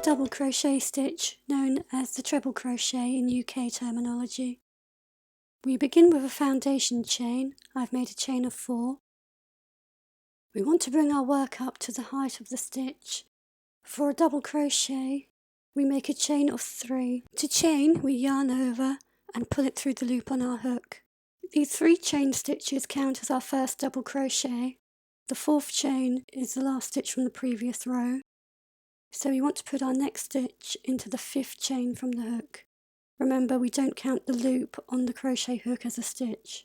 double crochet stitch known as the treble crochet in UK terminology. We begin with a foundation chain. I've made a chain of 4. We want to bring our work up to the height of the stitch. For a double crochet, we make a chain of 3. To chain, we yarn over and pull it through the loop on our hook. These 3 chain stitches count as our first double crochet. The 4th chain is the last stitch from the previous row. So we want to put our next stitch into the 5th chain from the hook. Remember, we don't count the loop on the crochet hook as a stitch.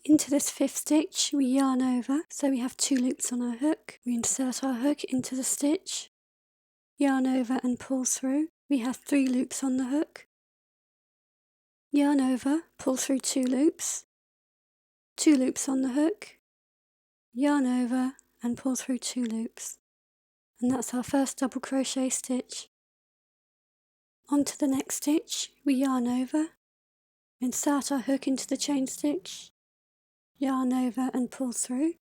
Into this 5th stitch we yarn over, so we have 2 loops on our hook. We insert our hook into the stitch, yarn over and pull through. We have 3 loops on the hook. Yarn over, pull through 2 loops, 2 loops on the hook, yarn over and pull through 2 loops. And that's our first double crochet stitch. On to the next stitch, we yarn over, insert our hook into the chain stitch, yarn over and pull through.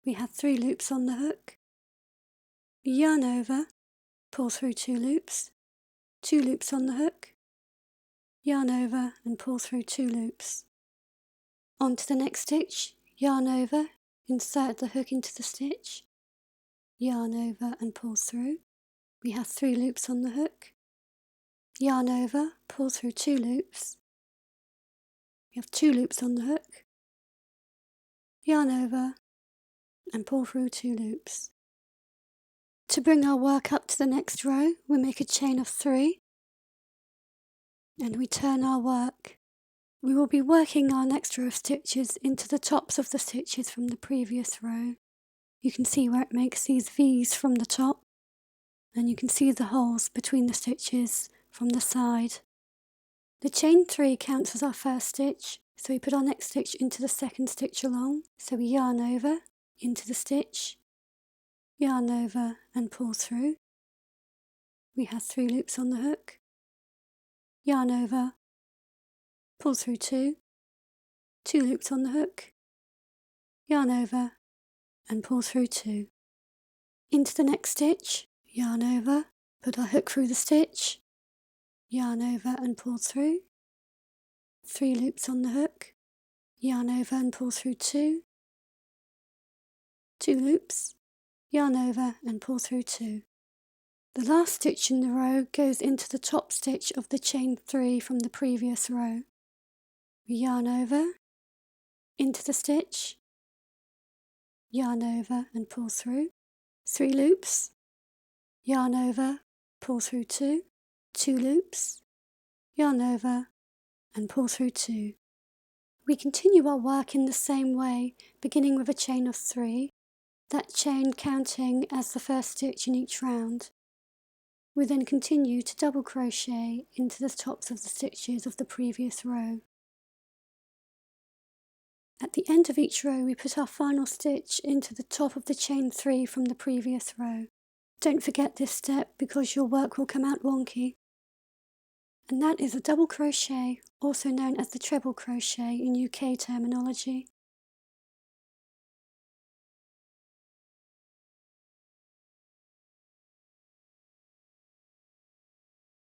We have 3 loops on the hook. We yarn over, pull through 2 loops, 2 loops on the hook, yarn over and pull through 2 loops. On to the next stitch, yarn over, insert the hook into the stitch, yarn over and pull through. We have 3 loops on the hook. Yarn over, pull through 2 loops. We have 2 loops on the hook. Yarn over and pull through 2 loops. To bring our work up to the next row, we make a chain of 3 and we turn our work. We will be working our next row of stitches into the tops of the stitches from the previous row. You can see where it makes these V's from the top, and you can see the holes between the stitches from the side. The chain 3 counts as our first stitch, so we put our next stitch into the 2nd stitch along. So we yarn over into the stitch, yarn over and pull through. We have 3 loops on the hook, yarn over, pull through 2, 2 loops on the hook, yarn over and pull through 2. Into the next stitch, yarn over, put our hook through the stitch, yarn over and pull through, 3 loops on the hook, yarn over and pull through 2, 2 loops, yarn over and pull through 2. The last stitch in the row goes into the top stitch of the chain 3 from the previous row. We yarn over, into the stitch, yarn over and pull through, 3 loops, yarn over, pull through 2, 2 loops, yarn over and pull through 2. We continue our work in the same way, beginning with a chain of 3, that chain counting as the first stitch in each round. We then continue to double crochet into the tops of the stitches of the previous row. At the end of each row we put our final stitch into the top of the chain 3 from the previous row. Don't forget this step because your work will come out wonky. And that is a double crochet, also known as the treble crochet in UK terminology.